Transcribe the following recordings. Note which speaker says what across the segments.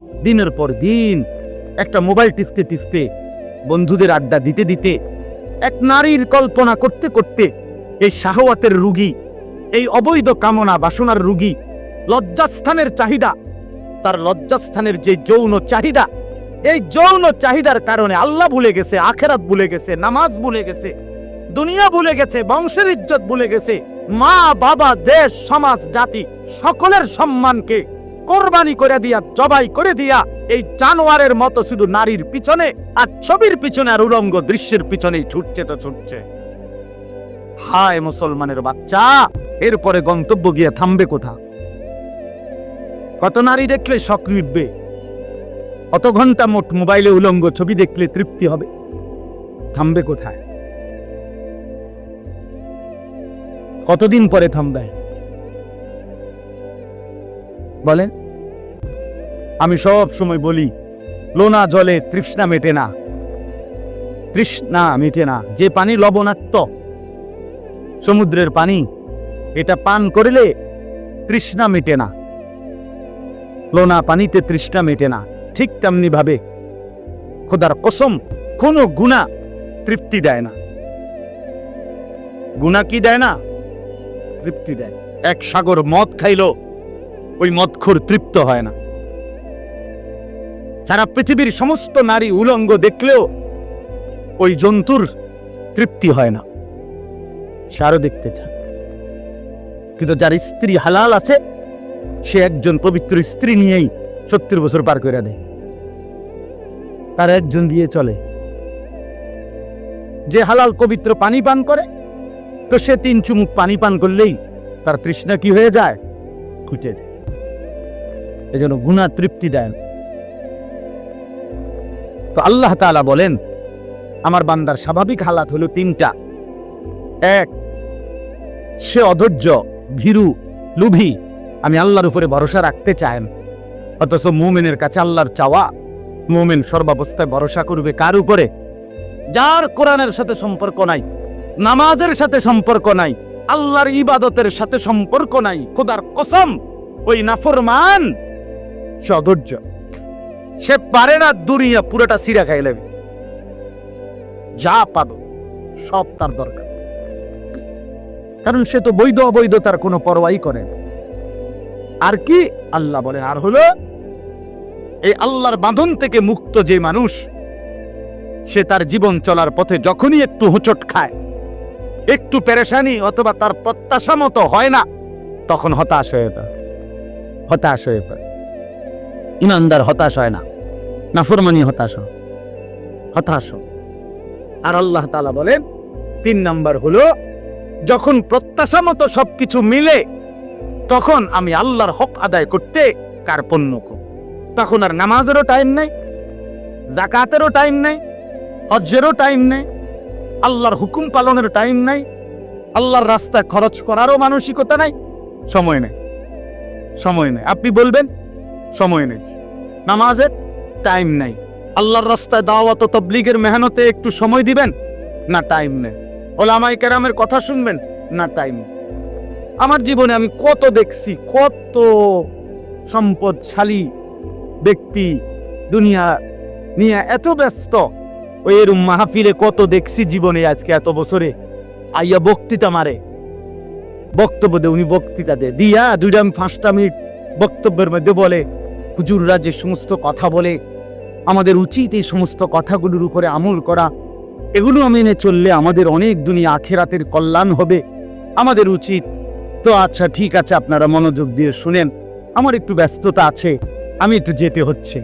Speaker 1: দিনের পর দিন একটা মোবাইল টিপতে টিপতে, বন্ধুদের আড্ডা দিতে দিতে, এক নারীর কল্পনা করতে করতে এই শাহওয়াতের রুগী, এই অবৈধ কামনা বাসনার রুগী, লজ্জাস্থানের চাহিদা, তার লজ্জাস্থানের যে যৌন চাহিদা, এই যৌন চাহিদার কারণে আল্লাহ ভুলে গেছে, আখেরাত ভুলে গেছে, নামাজ ভুলে গেছে, দুনিয়া ভুলে গেছে, বংশের ইজ্জত ভুলে গেছে, মা বাবা, দেশ, সমাজ, জাতি সকলের সম্মানকে কোরবানি করে দিয়া, জবাই করে দিয়া এই জানোয়ারের মতো শুধু নারীর পিছনে আর ছবির পিছনে আর উলঙ্গ দৃশ্যের পিছনেই ছুটছে তো ছুটছে। হায় মুসলমানের বাচ্চা, এরপরে গন্তব্য গিয়ে থামবে কোথা? কত নারী দেখলে শখ মিটবে? কত ঘন্টা মোট মোবাইলে উলঙ্গ ছবি দেখলে তৃপ্তি হবে? থামবে কোথায়? কতদিন পরে থামবে বলেন? আমি সব সময় বলি, লোনা জলে তৃষ্ণা মেটে না, তৃষ্ণা মেটে না। যে পানি লবণাক্ত, সমুদ্রের পানি, এটা পান করলে তৃষ্ণা মেটে না, লোনা পানিতে তৃষ্ণা মেটে না। ঠিক তেমনি ভাবে খোদার কসম, কোনো গুনাহ তৃপ্তি দেয় না। গুনাহ কি দেয় না? তৃপ্তি দেয়। এক সাগর মদ খাইলো, ওই মদখোর তৃপ্ত হয় না। সারা পৃথিবীর সমস্ত নারী উলঙ্গ দেখলেও ওই জন্তুর তৃপ্তি হয় না, সে আরো দেখতে চায়। কিন্তু যার স্ত্রী হালাল আছে, সে একজন পবিত্র স্ত্রী নিয়েই 70 বছর পার করে দেয়, তার একজন দিয়ে চলে। যে হালাল পবিত্র পানি পান করে, তো সে 3 চুমুক পানি পান করলেই তার তৃষ্ণা কি হয়ে যায়? ঘুটে যায়। এজন্য গুনাহ তৃপ্তি দেয়। তো আল্লাহ তাআলা বলেন, আমার বান্দার স্বাভাবিক হালাত হলো 3টা। এক, সে অধৈর্য, ভীরু, লোভী, আমি আল্লাহর উপরে ভরসা রাখতে চায় না। অথচ মুমিনের কাছে আল্লাহর চাওয়া, মুমিন সর্বাবস্থায় ভরসা করবে কার উপরে? যার কোরআনের সাথে সম্পর্ক নাই, নামাজের সাথে সম্পর্ক নাই, আল্লাহর ইবাদতের সাথে সম্পর্ক নাই। খোদার কসম, ওই নাফরমান সে অধৈর্য, সে পারে না দুনিয়া পুরোটা সিরা খাই নেবে, যা পাবে সব তার দরকার। কারণ সে তো বৈধ অবৈধ তার কোনো পরোয়াই করে না। আর কি আল্লাহ বলেন, আর হলো এই আল্লাহর বাঁধন থেকে মুক্ত যে মানুষ, সে তার জীবন চলার পথে যখনই একটু হোঁচট খায়, একটু পেরেশানি অথবা তার প্রত্যাশা মতো হয় না, তখন হতাশ হয়ে যায়। হতাশ হয়ে পড়ে। ইমানদার হতাশ হয় না, নাফরমানি হতাশ হয়। আর আল্লাহ তাআলা বলেন 3 নাম্বার হলো, যখন প্রত্যাশা মতো সবকিছু মিলে, তখন আমি আল্লাহর হক আদায় করতে কার্পণ্য করি। তখন আর নামাজেরও টাইম নাই, যাকাতেরও টাইম নাই, হজ্জেরও টাইম নাই, আল্লাহর হুকুম পালনের টাইম নাই, আল্লাহর রাস্তায় খরচ করারও মানসিকতা নাই, সময় নেই। আপনি বলবেন সময় নেই, নামাজের টাইম নাই, আল্লাহর রাস্তায় দাওয়াত ও তাবলীগের মেহনতে একটু সময় দিবেন না, টাইম নেই, উলামায়ে কেরামের কথা শুনবেন না, টাইম। আমার জীবনে আমি কত দেখছি, কত সম্পদশালী ব্যক্তি দুনিয়া নিয়ে এত ব্যস্ত, ওই এরম মাহফিলে কত দেখছি জীবনে, আজকে এত বছরে আইয়া বক্তৃতা মারে, বক্তব্য দে, উনি বক্তৃতা দিয়া 2-5 মিনিট বক্তব্যের মধ্যে বলে, হুজুররা যে সমস্ত কথা বলে, আমাদের উচিত এই সমস্ত কথাগুলোর উপরে আমল করা, এগুলো মেনে চললে আমাদের অনেক দুনিয়া আখিরাতের কল্যাণ হবে, আমাদের উচিত। তো আচ্ছা ঠিক আছে, আপনারা মনোযোগ দিয়ে শুনেন, আমার একটু ব্যস্ততা আছে, আমি একটু যেতে হচ্ছে।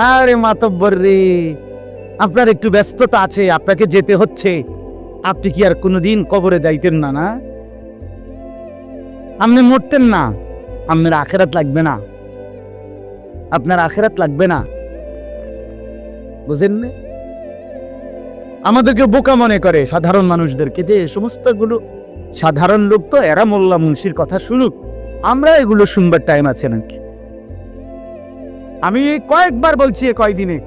Speaker 1: আরে মাতব্বর রে, আপনার একটু ব্যস্ততা আছে, আপনাকে যেতে হচ্ছে, আপনি কি আর কোনোদিন কবরে যাইতেন না? না, আপনি মরতেন না, আপনার আখিরাত লাগবে না, আপনার আখিরাত লাগবে না, বুঝেন না? আমাদেরকে বোকা মনে করে সাধারণ মানুষদেরকে, যে সমস্তগুলো সাধারণ লোক, তো এরা মোল্লা মুন্সির কথা শুনুক, আমরা এগুলো শুনবার টাইম আছে নাকি? আমি কয়েকবার বলছি কয়েকদিনে,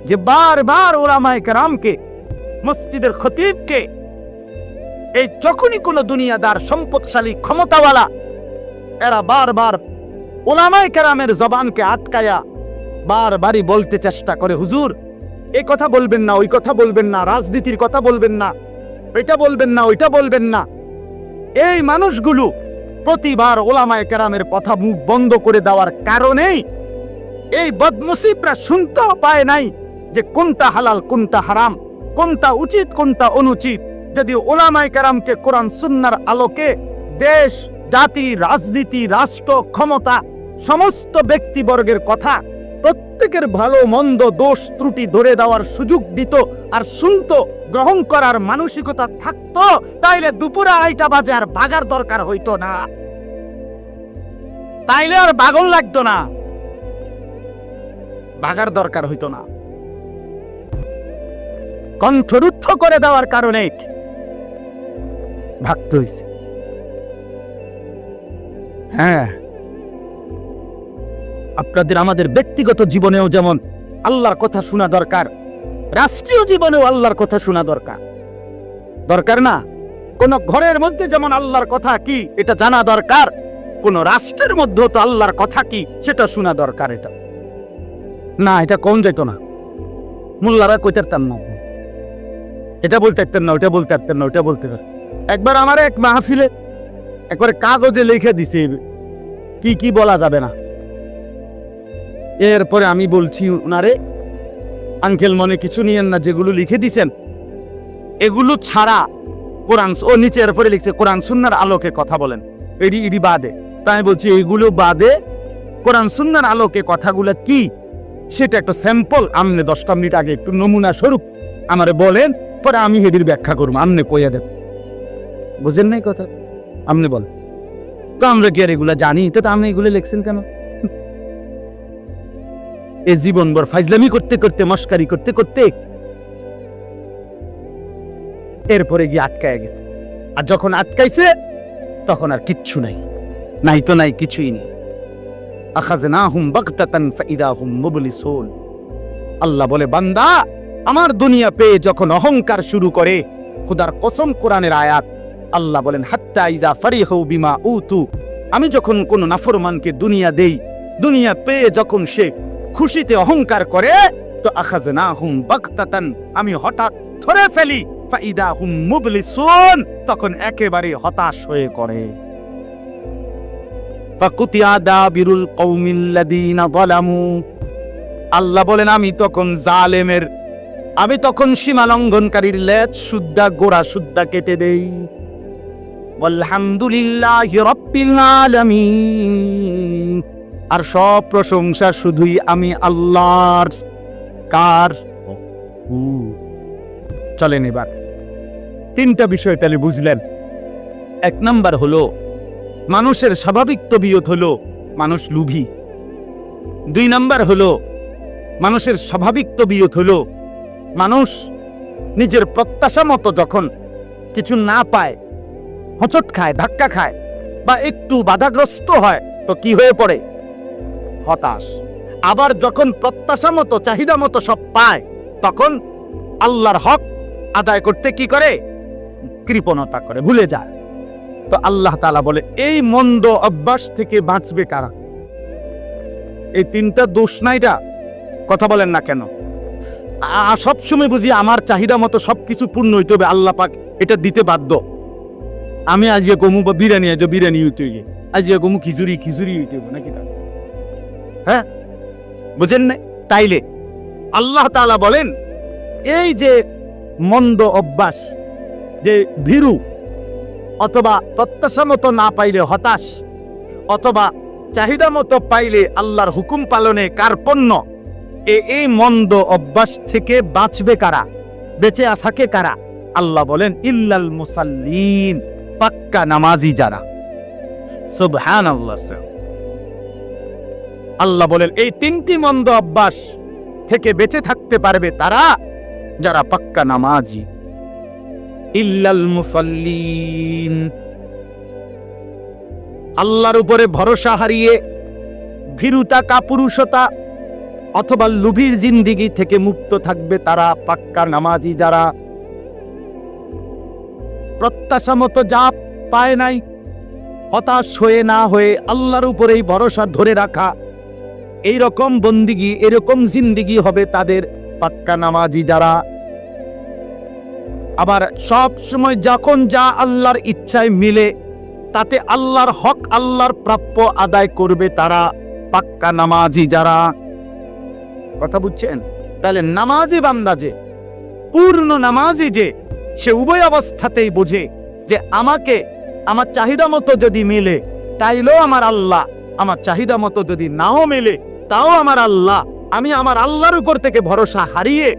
Speaker 1: যে বারবার উলামায়ে কেরামকে, মসজিদের খতিবকে, এই যখনই কোনো দুনিয়াদার সম্পদশালী ক্ষমতাওয়ালা এরা বারবার উলামায়ে কেরামের জবানকে আটকায়া বারবারই বলতে চেষ্টা করে, হুজুর এই কথা বলবেন না, ওই কথা বলবেন না, রাজনীতির কথা বলবেন না, এটা বলবেন না, ওইটা বলবেন না। এই মানুষগুলো প্রতিবার উলামায়ে কেরামের কথা মুখ বন্ধ করে দেওয়ার কারণেই এই বদনসিবরা শুনতেও পায় নাই যে কোনটা হালাল কোনটা হারাম, কোনটা উচিত কোনটা অনুচিত। যদি উলামায়ে কেরামকে কোরআন সুন্নাহর আলোকে দেশ, জাতি, রাজনীতি, রাষ্ট্র, ক্ষমতা, সমস্ত ব্যক্তিবর্গের কথা, প্রত্যেকের ভালো মন্দ দোষ ত্রুটি ধরে দেওয়ার সুযোগ দিত আর শুনতো, গ্রহণ করার মানসিকতা থাকতো, তাইলে দুপুরে 2টা বাজে আর ভাগার দরকার হইতো না, তাইলে আর পাগল লাগতো না, ভাগার দরকার হইতো না। কণ্ঠরুদ্ধ করে দেওয়ার কারণে ভাগতে হইছে। হ্যাঁ, আপনাদের আমাদের ব্যক্তিগত জীবনেও যেমন আল্লাহর কথা শোনা দরকার, রাষ্ট্রীয় জীবনেও আল্লাহর কথা শোনা দরকার। দরকার না? কোন ঘরের মধ্যে যেমন আল্লাহর কথা কি এটা জানা দরকার, কোন রাষ্ট্রের মধ্যেও তো আল্লাহর কথা কি সেটা শোনা দরকার। এটা না, এটা কোন যেত না, মোল্লারা কইতে পারতেন না, এটা বলতে পারতেন না, ওটা বলতে পারতেন না, ওটা বলতে পারতেন। একবার আমার এক মাহফিলে একবার কাগজে লিখে দিছে কি কি বলা যাবে না। এরপরে আমি বলছি উনারে, আঙ্কেল মনে কিছু নিয়েন না, যেগুলো লিখে দিছেন এগুলো ছাড়া কোরআন, ও নিচে এরপরে লিখছে কোরআন সুন্নাহর আলোকে কথা বলেন, এডি বাদে। তাই আমি বলছি এইগুলো বাদে কোরআন সুন্নাহর আলোকে কথাগুলো কি সেটা একটা স্যাম্পল আমনে 10টা মিনিট আগে একটু নমুনা স্বরূপ আমারে বলেন, পরে আমি হেডির ব্যাখ্যা করবো, আমনে কইয়া দেব। বুঝেন নাই কথা? আমনে বল তো, আমরা কি আর এগুলা জানি? তো আপনি এগুলো লিখছেন কেন? এ জীবনভর ফাইজলামি করতে করতে, মস্কারি করতে করতে এরপরে গিয়ে আটকায় গেছে। আর যখন আটকাইছে তখন আর কিচ্ছু নাই, নাই তো নাই, কিছুই নেই। আখাযনাহুম বাগতাতান ফাইদা হুম মুবলিসুন। আল্লাহ বলে, বান্দা আমার দুনিয়া পেয়ে যখন অহংকার শুরু করে, খোদার কসম, কোরআনের আয়াত, আল্লাহ বলেন হাত্তা ইযা ফারিহু বিমা উতু, আমি যখন কোন নাফরমানকে দুনিয়া দেই, দুনিয়া পেয়ে যখন সে খুশিতে অহংকার করে, তো আখাযনাহুম বাগতাতান, আমি হঠাৎ ধরে ফেলি, ফাইদা হুম মুবলিসুন, তখন একেবারে হতাশ হয়ে করে। ফাকুতিয়া দাবিরুল কওমিল্লাযীনা যালামু, আল্লাহ বলেন আমি তখন জালেমের, আমি তখন সীমা লঙ্ঘনকারীর লেজ সুদ্ধা, গোড়া সুদ্ধা কেটে দেই। আলহামদুলিল্লাহি রাব্বিল আলামিন, আর সব প্রশংসা শুধুই আমি আল্লাহর। কার? চলেন এবার 3টা বিষয় তাহলে বুঝলেন। 1 নাম্বার হলো মানুষের স্বাভাবিক তবিয়ত হলো মানুষ লোভী। 2 নাম্বার হলো মানুষের স্বাভাবিক তবিয়ত হলো মানুষ নিজের প্রত্যাশা মতো যখন কিছু না পায়, হোঁচট খায়, ধাক্কা খায়, বা একটু বাধাগ্রস্ত হয়, তো কি হয়ে পড়ে? হতাশ। আবার যখন প্রত্যাশা মতো, চাহিদা মতো সব পায়, তখন আল্লাহর হক আদায় করতে কি করে? কৃপণতা করে, ভুলে যায়। তো আল্লাহ তাআলা বলে এই মন্দ অভ্যাস থেকে বাঁচবে কারা? এই 3টা দোষ নাইটা কথা বলেন না কেন? সবসময় বুঝি আমার চাহিদা মতো সবকিছু পূর্ণ হইতে হবে, আল্লাহ পাক এটা দিতে বাধ্য। আমি আজকে গমু বা বিরিয়ানি, আজ বিরিয়ানি হইতে গিয়ে আজকে গমু খিচুড়ি হইতে হবে নাকি? হ্যাঁ, বুঝেন না? তাইলে আল্লাহ তাআলা বলেন এই যে মন্দ অভ্যাস, যে ভীরু, অথবা প্রত্যাশা মতো না পাইলে হতাশ, অথবা চাহিদা মতো পাইলে আল্লাহর হুকুম পালনে কার্পণ্য, এই মন্দ অভ্যাস থেকে বাঁচবে কারা? বেঁচে থাকে কারা? আল্লাহ বলেন ইল্লাল মুসাল্লিন, পাক্কা নামাজি যারা। সুবহানাল্লাহ। আল্লাহ বলেন এই 3টি মন্দ অভ্যাস থেকে বেঁচে থাকতে পারবে তারা যারা পাক্কা নামাজি। ইল্লাল মুসাল্লিন, আল্লাহর উপরে ভরসা হারিয়ে ভীরুতা, কাপুরুষতা অথবা লোভীর জিন্দেগি থেকে মুক্ত থাকবে তারা পাক্কা নামাজি যারা। প্রত্যাশা মতো যা পায় নাই, হতাশ হয়ে না হয়ে আল্লাহর উপরেই ভরসা ধরে রাখা, এইরকম বন্দিগি, এরকম জিন্দিগি হবে তাদের পাক্কা নামাজি যারা। আবার সব সময় যখন যা আল্লাহর ইচ্ছায় মিলে তাতে আল্লাহর হক, আল্লাহর প্রাপ্য আদায় করবে তারা পাক্কা নামাজি যারা। কথা বুঝছেন? তাহলে নামাজি বান্দা যে, পূর্ণ নামাজি যে, সে উভয় অবস্থাতেই বোঝে যে আমাকে আমার চাহিদা মতো যদি মিলে তাইলেও আমার আল্লাহ, আমার চাহিদা মতো যদি নাও মেলে তাও আমার আল্লাহ। আমি আমার আল্লাহর উপর থেকে ভরসা হারিয়ে,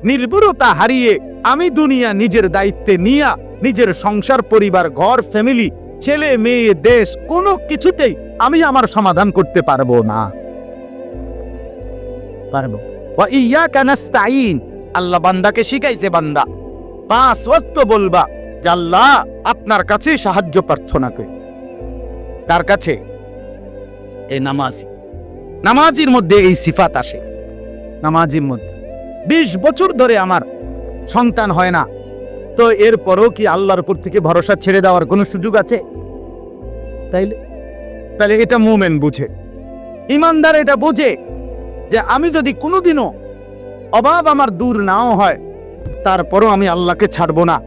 Speaker 1: নির্ভরতা হারিয়ে আমি দুনিয়া নিজের দায়িত্বে নিয়া নিজের সংসার, পরিবার, ঘর, ফ্যামিলি, ছেলে মেয়ে, দেশ, কোনো কিছুতেই আমি আমার সমাধান করতে পারবো না। পারবো। ওয়া ইয়াকা নাস্তাঈন, আল্লাহ বান্দাকে শিখাইছে, বান্দা 5 ওয়াক্ত বলবা যে আল্লাহ আপনার কাছে সাহায্য প্রার্থনা করি। তার কাছে এই নামাজি, নামাজির মধ্যে এই সিফাত আসে। নামাজির মধ্যে 20 বছর ধরে আমার সন্তান হয় না, তো এরপরও কি আল্লাহর উপর থেকে ভরসা ছেড়ে দেওয়ার কোনো সুযোগ আছে? তাইলে এটা মুমিন বুঝে, ইমানদার এটা বুঝে যে আমি যদি কোনোদিনও অভাব আমার দূর নাও হয় তারপরও আমি আল্লাহকে ছাড়বো না।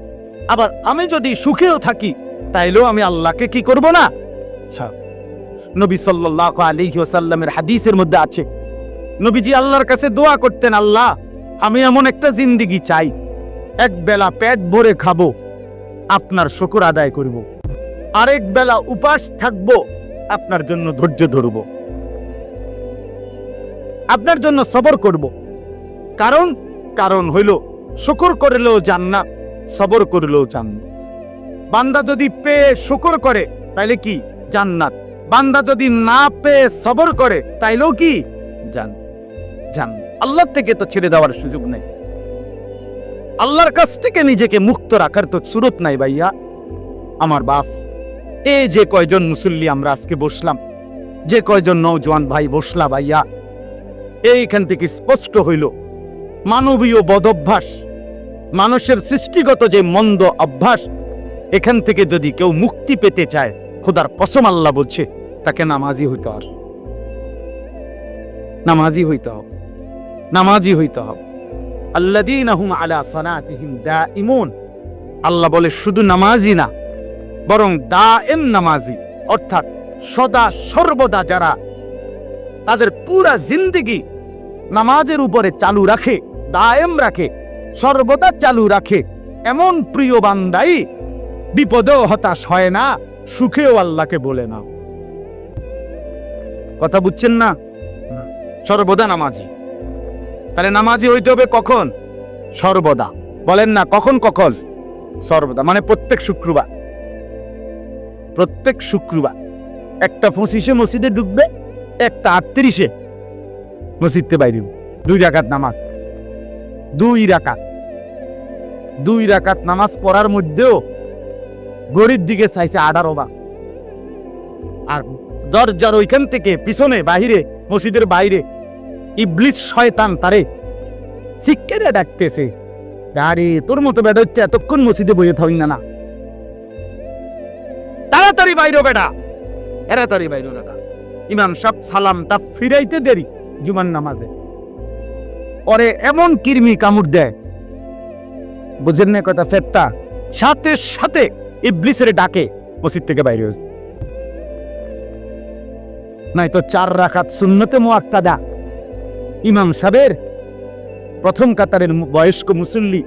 Speaker 1: আবার আমি যদি সুখেও থাকি তাইলেও আমি আল্লাহকে কি করব না? নবী সাল্লাল্লাহু আলাইহি ওয়াসাল্লামের হাদিসের মধ্যে আছে, নবীজি আল্লাহর কাছে দোয়া করতেন, আল্লাহ আমি এমন একটা জিন্দেগি চাই, এক বেলা পেট ভরে খাবো, আপনার শুকর আদায় করব, আরেক বেলা উপাস থাকবো, আপনার জন্য ধৈর্য ধরব, আপনার জন্য সবর করব। কারণ হইল শুকর করলেও জান্নাত, সবর করলেও জান্নাত। বান্দা যদি পেয়ে শুকর করে তাইলে কি? জান্নাত। বান্দা যদি না পেয়ে সবর করে তাইলেও কি? জান্নাত। আল্লাহ থেকে তো ছেড়ে দেওয়ার সুযোগ নেই, আল্লাহর কাছ থেকে নিজেকে মুক্ত রাখার তো সুরত নাই ভাইয়া। আমার বাপ, এই যে কয়জন মুসল্লি আমরা আজকে বসলাম, যে কয়জন নওজোয়ান ভাই বসলা ভাইয়া, এইখান থেকে স্পষ্ট হইল মানবীয় বদভ্যাস, মানুষের সৃষ্টিগত যে মন্দ অভ্যাস, এখান থেকে যদি কেউ মুক্তি পেতে চায়, খোদার কসম আল্লাহ বলছে তাকে নামাজি হইতে হবে, নামাজি হইতে হবে, নামাজি হইতে হবে। আল্লাযীনা হুম আলা সালাতিহিম দাঈমুন, আল্লাহ বলে শুধু নামাজি না, বরং দায়েম নামাজি, অর্থাৎ সদা সর্বদা যারা তাদের পুরা জিন্দেগি নামাজের উপরে চালু রাখে, দায়েম রাখে, সর্বদা চালু রাখে, এমন প্রিয় বান্দাই বিপদেও হতাশ হয় না, সুখেও আল্লাহকে বলে না। কথা বুঝছেন না? সর্বদা নামাজি। তাহলে নামাজি হইতে হবে কখন? সর্বদা। বলেন না কখন? কখন? সর্বদা। মানে প্রত্যেক শুক্রবার, প্রত্যেক শুক্রবার একটা 25-এ মসজিদে ঢুকবে, একটা 38-এ মসজিদে বাইরে, 2 রাকাত নামাজ, 2 রাকাত নামাজ পড়ার মধ্যেও গড়ির দিকে চাইছে 18 বার। আর দরজার ওইখান থেকে পিছনে, বাহিরে, মসজিদের বাইরে ইবলিস শয়তান তারে শিক্ষারে ডাকতেছে, আরে তোর মতো বেটা হচ্ছে এতক্ষণ মসজিদে বইয়ে থাকি না, তাড়াতাড়ি বাইরে বেটা, তাড়াতাড়ি বাইরে বেটা। ইমাম সাহেব সালামটা ফিরাইতে দেরি জুমার নামাজে, ওরে এমন কিরমি কামড় দেয়, বুঝেন না কথা? ফেরটা সাথে সাথে ইবলিসের ডাকে মসজিদ থেকে বাইরে হয়েছে। নাই তো 4 রাকাত সুন্নতে মুআক্কাদা, ইমাম সাহেবের প্রথম কাতারের বয়স্ক মুসল্লি,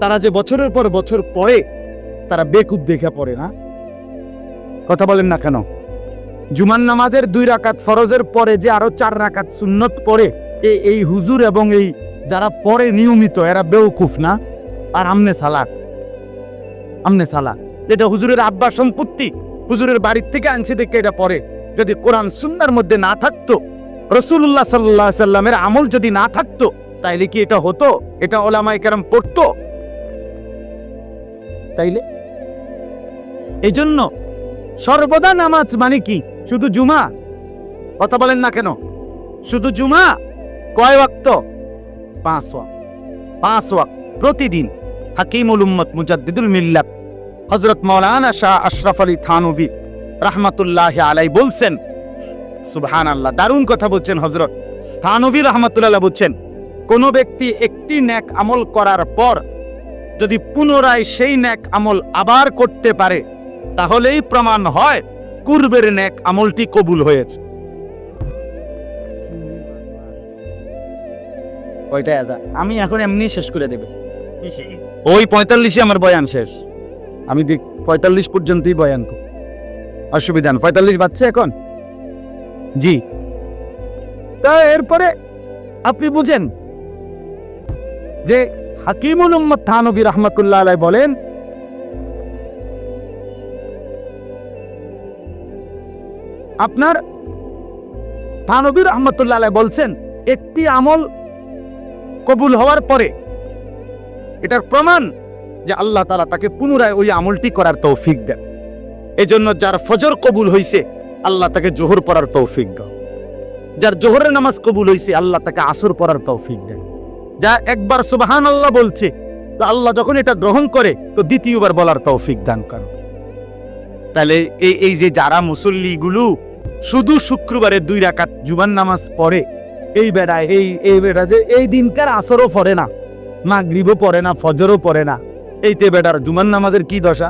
Speaker 1: তারা যে বছরের পর বছর পড়ে, তারা বেকুব দেখে পড়ে না? কথা বলেন না কেন? জুমার নামাজের 2 রাকাত ফরজের পরে যে আরো 4 রাকাত সুন্নত পড়ে, এই হুজুর এবং এই যারা পড়ে নিয়মিত, এরা বেউকুফ না? আর আমনে সালাক, আমনে সালাক, এটা হুজুরের আব্বা সম্পত্তি, হুজুরের বাড়ির থেকে আনছে দেখে এটা পড়ে। যদি কোরআন সুন্নাহর মধ্যে না থাকতো, রাসূলুল্লাহ সাল্লাল্লাহু আলাইহি সাল্লামের আমল যদি না থাকতো, তাইলে কি এটা হতো? এটা উলামায়ে কেরাম পড়তো? তাইলে এই জন্য সর্বদা নামাজ মানে কি? শুধু জুমা? কথা বলেন না কেন? শুধু জুমা? কয় ওয়াক্ত? 5 ওয়াক্ত। 5 ওয়াক্ত প্রতিদিন। হাকিমুল উম্মত মুজাদ্দিদুল মিল্লাত হযরত মাওলানা শাহ আশরাফ আলী থানভী রাহমাতুল্লাহি আলাইহি বলছেন, সুবহানাল্লাহ, দারুণ কথা বলছেন হযরত থানভী রাহমাতুল্লাহ বলছেন, কোন ব্যক্তি একটি নেক আমল করার পর যদি পুনরায় সেই নেক আমল আবার করতে পারে, তাহলেই প্রমাণ হয় পূর্বের নেক আমলটি কবুল হয়েছে। কয়টা আজান? আমি এখন এমনি শেষ করে দেব। ওই 45 আমার বয়ান শেষ। আমি 45 পর্যন্তই বয়ান করব, অসুবিধা নেই। 45 বাজছে এখন। জি, তা এরপরে আপনি বুঝেন যে হাকিমুল উম্মত থানভী রাহমাতুল্লাহ আলাইহি বলেন, আপনার থানভী রাহমাতুল্লাহ আলাইহি বলছেন একটি আমল কবুল হওয়ার পরে এটার প্রমাণ যে আল্লাহ তাআলা তাকে পুনরায় ওই আমলটি করার তৌফিক দেন। এজন্য যার ফজর কবুল হইছে আল্লাহ তাকে জোহর পড়ার তৌফিক দেন, যার জোহরের নামাজ কবুল হইছে আল্লাহ তাকে আসর পড়ার তৌফিক দেন, যা একবার সুবহানাল্লাহ বলছে তো আল্লাহ যখন এটা গ্রহণ করে তো দ্বিতীয়বার বলার তৌফিক দান করেন। তাহলে এই যে যারা মুসল্লিগুলো শুধু শুক্রবারে 2 রাকাত জুমার নামাজ পড়ে, এই বেড়া যে এই দিনকার আসরও পড়ে না, মাগরিবও পড়ে না, ফজরও পড়ে না, এইতে বেটার জুমার নামাজের কি দশা?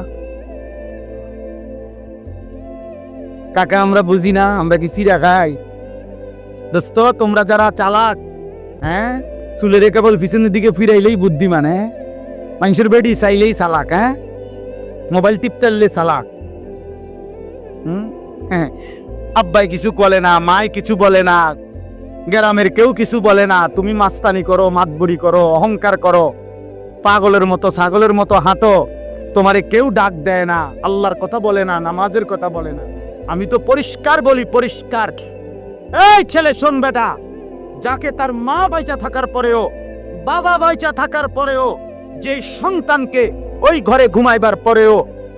Speaker 1: কাকা আমরা বুঝি না, আমরা কি চিরা খাই? দোস্ত তোমরা যারা চালাক, হ্যাঁ, চুলের কেবল পিছনের দিকে ফিরাইলেই বুদ্ধিমান, হ্যাঁ, মানুষের বেডি চাইলেই চালাক, হ্যাঁ, মোবাইল টিপতারলে চালাক, হ্যাঁ, আব্বাই কিছু বলে না, মাই কিছু বলে না, গ্রামের কেউ কিছু বলে না, তুমি মাস্তানি করো, মাতবুরি করো, অহংকার করো, পাগলের মতো ছাগলের মতো হাঁটো, তোমারে কেউ ডাক দেয় না, আল্লাহর কথা বলে না, নামাজের কথা বলে না। আমি তো পরিষ্কার বলি, পরিষ্কার, এই ছেলে শোন বেটা, যাকে তার মা বাইচা থাকার পরেও, বাবা বাইচা থাকার পরেও, যে সন্তানকে ওই ঘরে ঘুমাইবার পরেও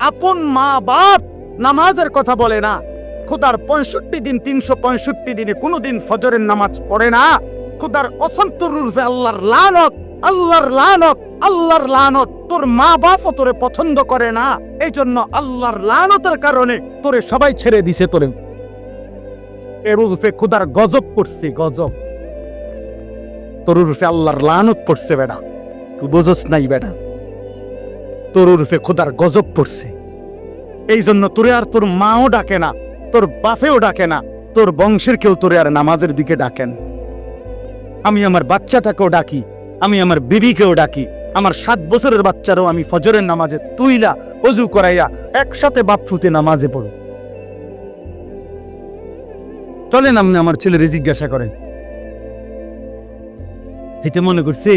Speaker 1: আপন মা বাপ নামাজের কথা বলে না, খোদার 65 দিন 365 দিনে কোনোদিন ফজরের নামাজ পড়ে না, খোদার অসন্তর রূপে আল্লাহর লানত, আল্লাহর লানত, আল্লাহর লানত, তোর মা বাপও তোরে পছন্দ করে না, এই জন্য আল্লাহর লানতের কারণে তোরে সবাই ছেড়ে দিছে, তোরে এর রূপে খোদার গজব পড়ছে, গজব তোর রূপে আল্লাহর লানত পড়ছে বেটা, তুই বুঝোস নাই বেটা, তোর রূপে খোদার গজব পড়ছে। এই জন্য তোরে আর তোর মাও ডাকে না, তোর বাপেও ডাকে না, তোর বংশের কেউ তোরে আর নামাজের দিকে ডাকেন। আমি আমার বাচ্চাটাকেও ডাকি, আমি আমার বিবিকেও ডাকি, আমার 7 বছরের বাচ্চারও আমি ফজরের নামাজে তুইলা ওযু করাইয়া একসাথে বাপ ফুতে নামাজে পড়ো। চলেন আপনি আমার ছেলেরে জিজ্ঞাসা করেন, এটা মনে করছে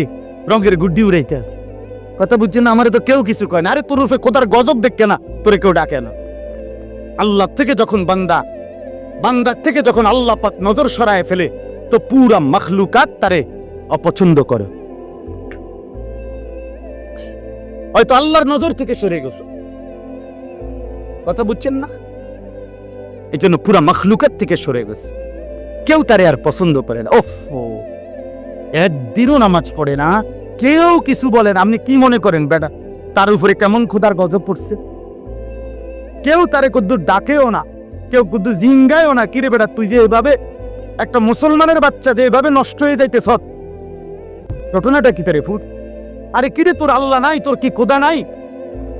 Speaker 1: রঙের গুড্ডি উড়াইতে আছে, কথা বুঝছেন না? আমারে তো কেউ কিছু কয় না। আরে তোর রূপে খোদার গজব দেখে না, তোরে কেউ ডাকে না। আল্লাহ থেকে যখন বান্দার থেকে যখন আল্লাহ পাক নজর সরায় ফেলে তো পুরা মখলুকাত তারে অপছন্দ করে। হয়তো আল্লাহর নজর থেকে সরে গেছে, কথা বুঝছেন না? এই জন্য পুরা মখলুকাত থেকে সরে গেছে, কেউ তারে আর পছন্দ করে না। ওফো, একদিনও নামাজ পড়ে না, কেউ কিছু বলেন, আপনি কি মনে করেন বেটা তার উপরে কেমন খোদার গজব পড়ছে? কেউ তারে কুদ্দুর ডাকেও না, কেউ কুদ্দুর জিঙ্গায়ও না, কিরে বেটা তুই যে এভাবে একটা মুসলমানের বাচ্চা যে এভাবে নষ্ট হয়ে যাইতেছ, ঘটনাটা কি তারে ফুট? আরে কিরে তোর আল্লাহ নাই, তোর কি খোদা নাই,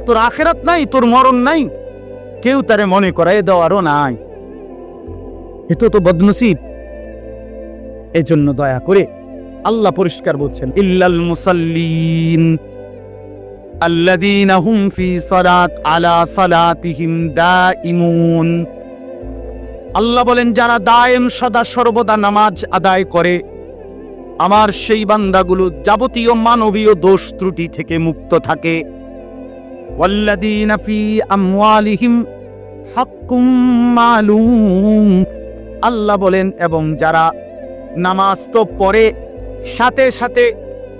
Speaker 1: তোর আখেরাত নাই, তোর মরণ নাই, কেউ তারে মনে করাই দেওয়ারও নাই। এতো তো বদনসিব। এই জন্য দয়া করে আল্লাহ পরিষ্কার বলছেন, ইল্লাল মুসাল্লিন আল্লাযীনা হুম ফি আলা সালাতিহিম দাইমুন। আল্লাহ বলেন যারা দায়েম সদা সর্বদা নামাজ আদায় করে, আমার সেই বান্দাগুলো যাবতীয় মানবীয় দোষ ত্রুটি থেকে মুক্ত থাকে। ওয়াল্লাযীনা ফি আমওয়ালিহিম হাক্কুম মালুম। আল্লাহ বলেন এবং যারা নামাজ তো পড়ে, সাথে সাথে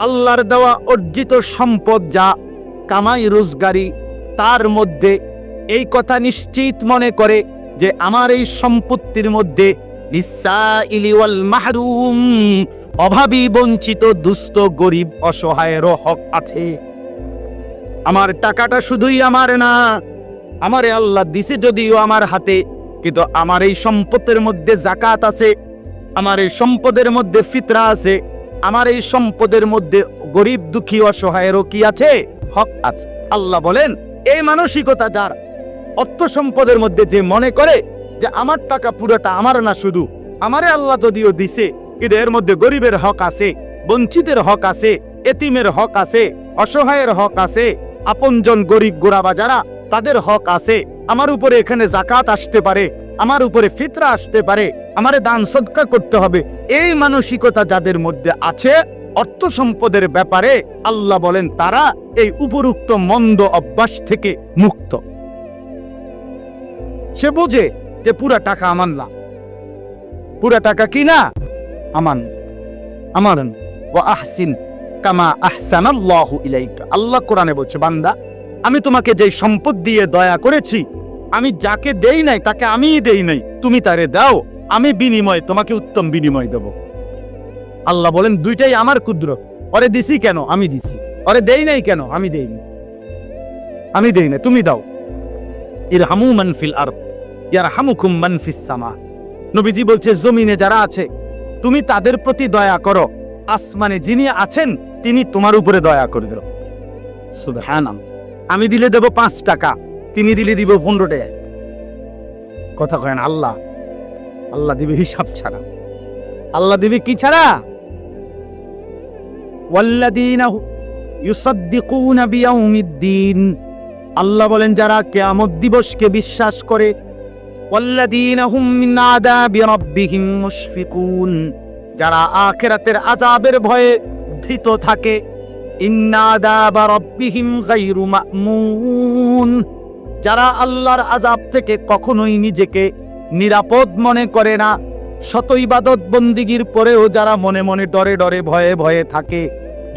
Speaker 1: আল্লাহর দেওয়া অর্জিত সম্পদ যা কামাই রোজগারি, তার মধ্যে এই কথা নিশ্চিত মনে করে যে আমার এই সম্পত্তির মধ্যে লিসাইলি ওয়াল মাহরুম, অভাবী বঞ্চিত দুস্থ গরিব অসহায়েরও হক আছে। আমার টাকাটা শুধুই আমার না, আমারে আল্লাহ দিছে যদিও আমার হাতে, কিন্তু আমার এই সম্পদের মধ্যে যাকাত আছে, আমার এই সম্পদের মধ্যে ফিতরা আছে, আমার এই সম্পদের মধ্যে গরিব দুঃখী অসহায়েরও কি আছে? হক আছে। আল্লাহ বলেন এই মানসিকতা যার, অর্থ সম্পদের মধ্যে যে মনে করে যে আমার টাকা পুরোটা আমার না, শুধু আমারে আল্লাহ যদিও দিছে, কিন্তু এর মধ্যে গরিবের হক আছে, বঞ্চিতের হক আছে, এতিমের হক আছে, অসহায়ের হক আছে, আপনজন গরিব গোরাবা যারা তাদের হক আছে, আমার উপরে এখানে যাকাত আসতে পারে, আমার উপরে ফিতরা আসতে পারে, আমারে দান সদকা করতে হবে, এই মানসিকতা যাদের মধ্যে আছে অর্থ সম্পদের ব্যাপারে, আল্লাহ বলেন তারা এই উপরুক্ত মন্দ অভ্যাস থেকে মুক্ত। সে বুঝে যে পুরা টাকা আমার না, পুরা টাকা কি না আমার, আমার ওয়া আহসিন কামা আহসানাল্লাহু ইলাইকা। আল্লাহ কোরআনে বলছে, বান্দা আমি তোমাকে যে সম্পদ দিয়ে দয়া করেছি, আমি যাকে দেই নাই তাকে আমিই দেই নাই, তুমি তারে দাও, আমি বিনিময় তোমাকে উত্তম বিনিময় দেব। আল্লাহ বলেন দুইটাই আমার ক্ষুদ্র, ওরে দিছি কেন? আমি দিছি। ওরে দেই নাই কেন? আমি দেইনি, আমি দেই না, তুমি দাও। ইরহামু মান ফিল আরদ ইয়ারহামুকুম মান ফিস সামা। নবীজি বলছে জমিনে যারা আছে তুমি তাদের প্রতি দয়া করো, আসমানে যিনি আছেন তিনি তোমার উপরে দয়া করে দেন। সুবহানাল্লাহ। আমি দিলে দেব 5 টাকা, তিনি দিলে দিব 15 টাকা। কথা কয়েন আল্লাহ, আল্লাহ দিবে হিসাব ছাড়া। আল্লাহ দিবে কি ছাড়া? ওয়াল্লাযীনা ইউসাদ্দিকুনা বিয়াউমিদ্দিন। আল্লাহ বলেন যারা কিয়ামত দিবসকে বিশ্বাস করে, ওয়াল্লাযীনা হুম মিন আযাবি রাব্বিহিম মুশফিকুন, যারা আখিরাতের আযাবের ভয়ে ভীত থাকে। ইন্না আযাবা রাব্বিহিম গায়রু মা'মুন, যারা আল্লাহর আযাব থেকে কখনোই নিজেকে নিরাপদ মনে করে না। শত ইবাদত বন্দিগির পরেও যারা মনে মনে ডরে ডরে ভয়ে ভয়ে থাকে,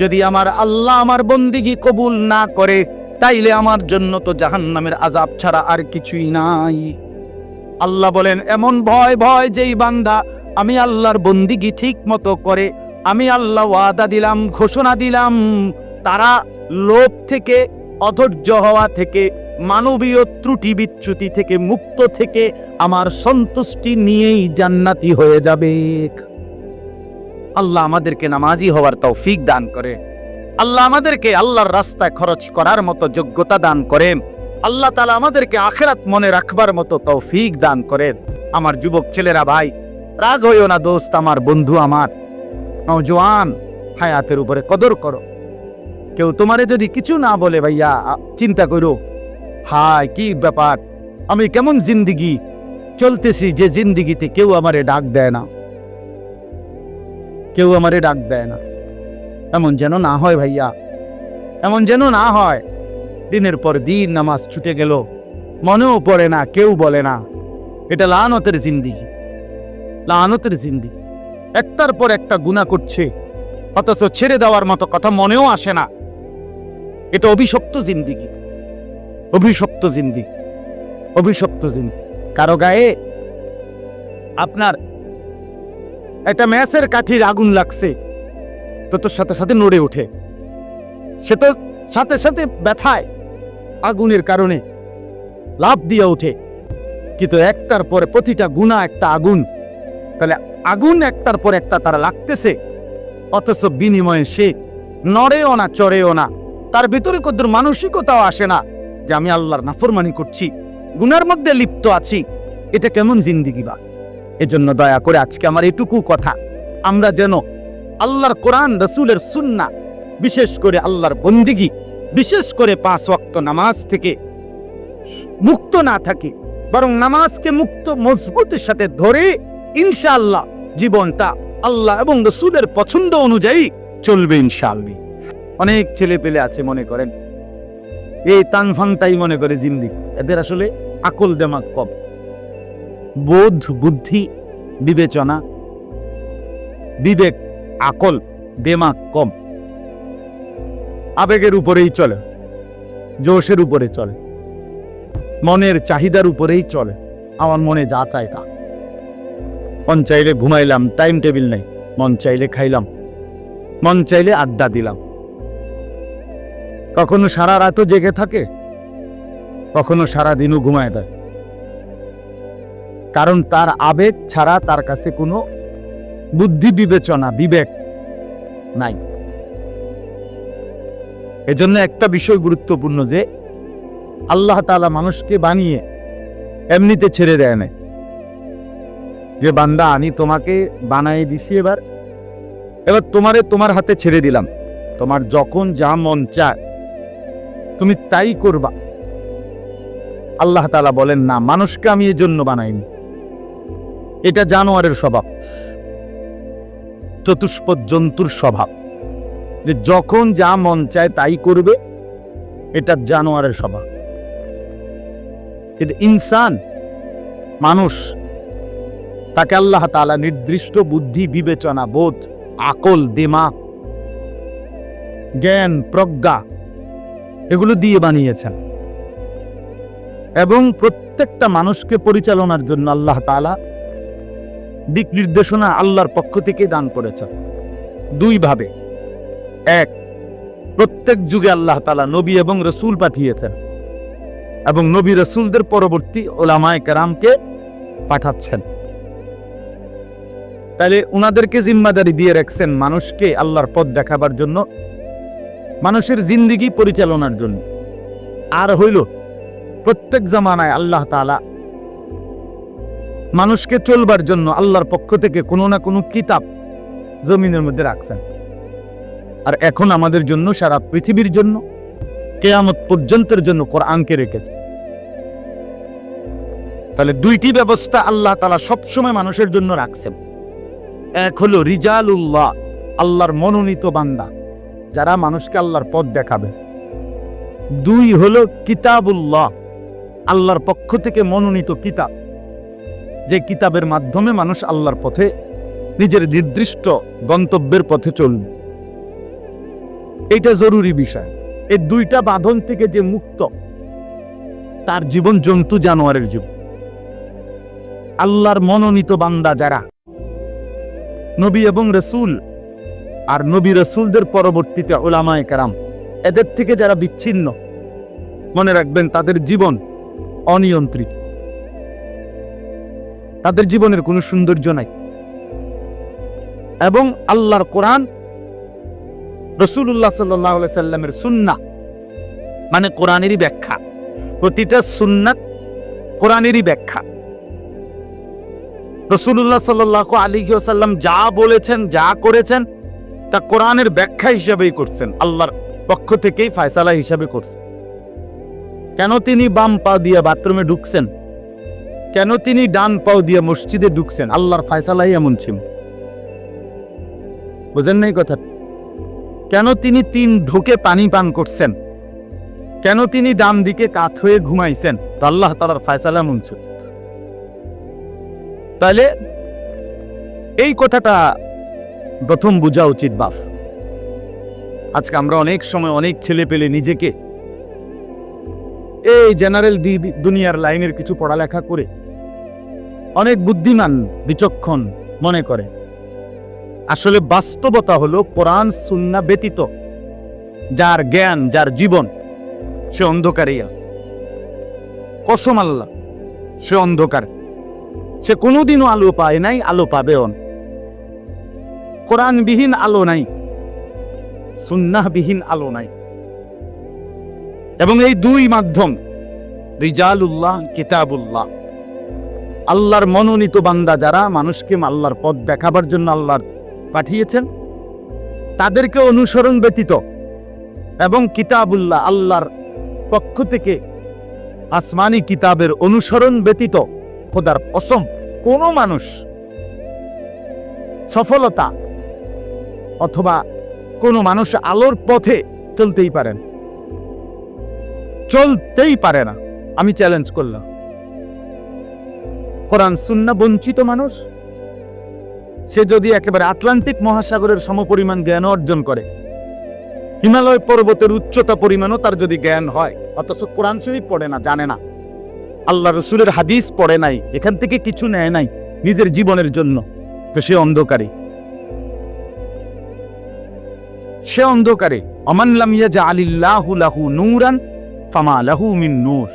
Speaker 1: যদি আমার আল্লাহ আমার বন্দিগি কবুল না করে তাইলে আমার জন্য তো জাহান্নামের আযাব ছাড়া আর কিছুই নাই। আল্লাহ বলেন এমন ভয় ভয় যেই বান্দা আমি আল্লাহর বন্দিগি ঠিক মতো করে, আমি আল্লাহ ওয়াদা দিলাম, ঘোষণা দিলাম, তারা লোভ থেকে, অধৈর্য হওয়া থেকে, মানবীয় ত্রুটি বিচ্যুতি থেকে মুক্ত থেকে আমার সন্তুষ্টি নিয়েই জান্নাতি হয়ে যাবে। আল্লাহ আমাদেরকে নামাজি হওয়ার তৌফিক দান করে, আল্লাহ আমাদেরকে আল্লাহর রাস্তায় খরচ করার মতো যোগ্যতা দান করেন, আল্লাহ তাআলা আমাদেরকে আখিরাত মনে রাখবার মতো তৌফিক দান করেন। আমার যুবক ছেলেরা, ভাই রাগ হইও না দোস্ত, আমার বন্ধু, আমার নওজোয়ান, হায়াতের উপরে কদর করো। কেউ তোমারে যদি কিছু না বলে ভাইয়া চিন্তা করো, হায় কি ব্যাপার, আমি কেমন জিন্দিগি চলতেছি যে জিন্দিগিতে কেউ আমারে ডাক দেয় না, কেউ আমারে ডাক দেয় না। এমন যেন না হয় ভাইয়া, এমন যেন না হয়। দিনের পর দিন নামাজ ছুটে গেল, মনেও পড়ে না, কেউ বলে না। এটা লানতের জিন্দিগি, লানতের জিন্দিগি। একটার পর একটা গুনাহ করছে, অথচ ছেড়ে দেওয়ার মতো কথা মনেও আসে না। এটা অভিশপ্ত জিন্দিগি, অভিশপ্ত জিন্দিগি, অভিশপ্ত জিন্দিগি। কারো গায়ে আপনার একটা ম্যাচের কাঠির আগুন লাগছে, তো তোর সাথে সাথে নড়ে ওঠে, সে তো সাথে সাথে ব্যথায় আগুনের কারণে লাফ দিয়ে ওঠে। কিন্তু একটার পরে প্রতিটা গুনাহ একটা আগুন, তাহলে আগুন একটার পর একটা তারা লাগতেছে, অথচ বিনিময়ে সে নড়েও না, চড়েও না। তার ভিতরে কদ্দুর মানসিকতাও আসে না যে আমি আল্লাহর নাফরমানি করছি, গুনার মধ্যে লিপ্ত আছি। এটা কেমন জিন্দিগি বাস? এজন্য দয়া করে আজকে আমার এটুকু কথা, আমরা যেন আল্লাহর কোরআন, রাসূলের সুন্নাহ, বিশেষ করে আল্লাহর বন্দিগি, বিশেষ করে 5 ওয়াক্ত নামাজ থেকে মুক্ত না থাকি, বরং নামাজকে মুক্ত মজবুতের সাথে ধরে ইনশাআল্লাহ জীবনটা আল্লাহ এবং রাসূলের পছন্দ অনুযায়ী চলবে ইনশাআল্লাহ। অনেক ছেলে পেলে আছে মনে করেন এই তানফানটাই মনে করে জিন্দিগি, এদের আসলে আকল দেমাগ কম, বোধ বুদ্ধি বিবেচনা বিবেক আকল দেমাগ কম, আবেগের উপরেই চলে, জোশের উপরে চলে, মনের চাহিদার উপরেই চলে। আমার মনে যা চায় তা, মন চাইলে ঘুমাইলাম, টাইম টেবিল নেই, মন চাইলে খাইলাম, মন চাইলে আড্ডা দিলাম। কখনো সারা রাতও জেগে থাকে, কখনো সারাদিনও ঘুমায় দেয়, কারণ তার আবেগ ছাড়া তার কাছে কোনো বুদ্ধি বিবেচনা বিবেক নাই। এজন্য একটা বিষয় গুরুত্বপূর্ণ যে আল্লাহ তাআলা মানুষকে বানিয়ে এমনিতে ছেড়ে দেয় না, যে বান্দা আমি তোমাকে বানাই দিছি, এবার তোমার হাতে ছেড়ে দিলাম, তোমার যখন যা মন চায় তুমি তাই করবা। আল্লাহ তাআলা বলেন না, মানুষকে আমি এই জন্য বানাইনি। এটা জানোয়ারের স্বভাব, চতুষ্পদ জন্তুর স্বভাব, যে যখন যা মন চায় তাই করবে, এটা জানোয়ারের স্বভাব। কিন্তু ইনসান, মানুষ, তাকে আল্লাহ তাআলা নির্দিষ্ট বুদ্ধি বিবেচনা বোধ আকল দিমাগ জ্ঞান প্রজ্ঞা এগুলো দিয়ে বানিয়েছেন, এবং প্রত্যেকটা মানুষকে পরিচালনার জন্য আল্লাহ তাআলা দিক নির্দেশনা আল্লাহর পক্ষ থেকে দান করেছেন দুই ভাবে। এক, প্রত্যেক যুগে আল্লাহ তাআলা নবী এবং রাসূল পাঠিয়েছেন, এবং নবী রাসূলদের পরবর্তী উলামায়ে কেরামকে পাঠাচ্ছেন। তাহলে উনাদেরকে জিম্মাদারি দিয়ে রাখছেন মানুষকে আল্লাহর পথ দেখাবার জন্য, মানুষের জিন্দেগি পরিচালনার জন্য। আর হইল প্রত্যেক জামানায় আল্লাহ তাআলা মানুষকে চলবার জন্য আল্লাহর পক্ষ থেকে কোনো না কোনো কিতাব জমিনের মধ্যে রাখছেন। আর এখন আমাদের জন্য, সারা পৃথিবীর জন্য, কিয়ামত পর্যন্তের জন্য কোরআনকে রেখেছে। তাহলে দুইটি ব্যবস্থা আল্লাহ তাআলা সবসময় মানুষের জন্য রাখছেন। এক হলো রিজালুল্লাহ, আল্লাহর মনোনীত বান্দা, যারা মানুষকে আল্লাহর পথ দেখাবে। দুই হলো কিতাবুল্লাহ, আল্লাহর পক্ষ থেকে মনোনীত কিতাব, যে কিতাবের মাধ্যমে মানুষ আল্লাহর পথে নিজের নির্দিষ্ট গন্তব্যের পথে চলবে। এটা জরুরি বিষয়। এই দুইটা বাঁধন থেকে যে মুক্ত, তার জীবন জন্তু জানোয়ারের জীবন। আল্লাহর মনোনীত বান্দা যারা, নবী এবং রাসূল আর নবী রাসূলদের পরবর্তীতে উলামায়ে কেরাম, এদের থেকে যারা বিচ্ছিন্ন, মনে রাখবেন তাদের জীবন অনিয়ন্ত্রিত, তাদের জীবনের কোনো সৌন্দর্য নাই। এবং আল্লাহর কোরআন, রাসূলুল্লাহ সাল্লাল্লাহু আলাইহি সাল্লামের সুন্নাহ মানে কোরআনেরই ব্যাখ্যা, প্রতিটা সুন্নাত কোরআনেরই ব্যাখ্যা। রাসূলুল্লাহ সাল্লাল্লাহু আলাইহি ওয়াসাল্লাম যা বলেছেন, যা করেছেন, তা কোরআনের ব্যাখ্যা হিসেবেই করছেন, আল্লাহর পক্ষ থেকেই ফয়সালা হিসেবে করছেন। কেন তিনি বাম পা দিয়ে বাথরুমে ঢুকছেন, কেন তিনি ডান পাও দিয়ে মসজিদে ঢুকছেন, আল্লাহর ফয়সালাই এমন ছিল। বুঝেন নাই কথা? কেন তিনি 3 ঢোকে পানি পান করছেন, কেন তিনি ডান দিকে কাত হয়ে ঘুমাইছেন, আল্লাহ তাআলার ফয়সালা এমন ছিল। তাহলে এই কথাটা প্রথম বোঝা উচিত বাপ। আজকে আমরা অনেক সময় অনেক ছেলে পেলে নিজেকে এই জেনারেল দুনিয়ার লাইনের কিছু পড়ালেখা করে অনেক বুদ্ধিমান বিচক্ষণ মনে করে। আসলে বাস্তবতা হলো কোরআন সুন্নাহ ব্যতীত যার জ্ঞান, যার জীবন, সে অন্ধকারেই আছে। কসম আল্লাহ, সে অন্ধকার, সে কোনোদিনও আলো পায় নাই, আলো পাবেও না। কোরআনবিহীন আলো নাই, সুন্নাহবিহীন আলো নাই। এবং এই দুই মাধ্যম, রিজালুল্লাহ, কিতাবুল্লাহ, আল্লাহর মনোনীত বান্দা যারা মানুষকে আল্লাহর পথ দেখাবার জন্য আল্লাহ পাঠিয়েছেন, তাদেরকে অনুসরণ ব্যতীত, এবং কিতাবুল্লাহ, আল্লাহর পক্ষ থেকে আসমানি কিতাবের অনুসরণ ব্যতীত, খোদার কসম কোনো মানুষ সফলতা অথবা কোনো মানুষ আলোর পথে চলতেই পারে না, চলতেই পারে না। আমি চ্যালেঞ্জ করলাম, কোরআন সুন্নাহ বঞ্চিত মানুষ, সে যদি একেবারে আটলান্টিক মহাসাগরের সমপরিমাণ জ্ঞান অর্জন করে, হিমালয় পর্বতের উচ্চতা পরিমাণও তার যদি জ্ঞান হয়, অথচ কোরআন শরীফ পড়ে না, জানে না, আল্লাহ রাসূলের হাদিস পড়ে নাই, এখান থেকে কিছু নেয় নাই নিজের জীবনের জন্য, তো সে অন্ধকারে, সে অন্ধকারে। অমান লাম ইয়াজআলিল্লাহু লাহু নূরান ফামা লাহু মিন নূর।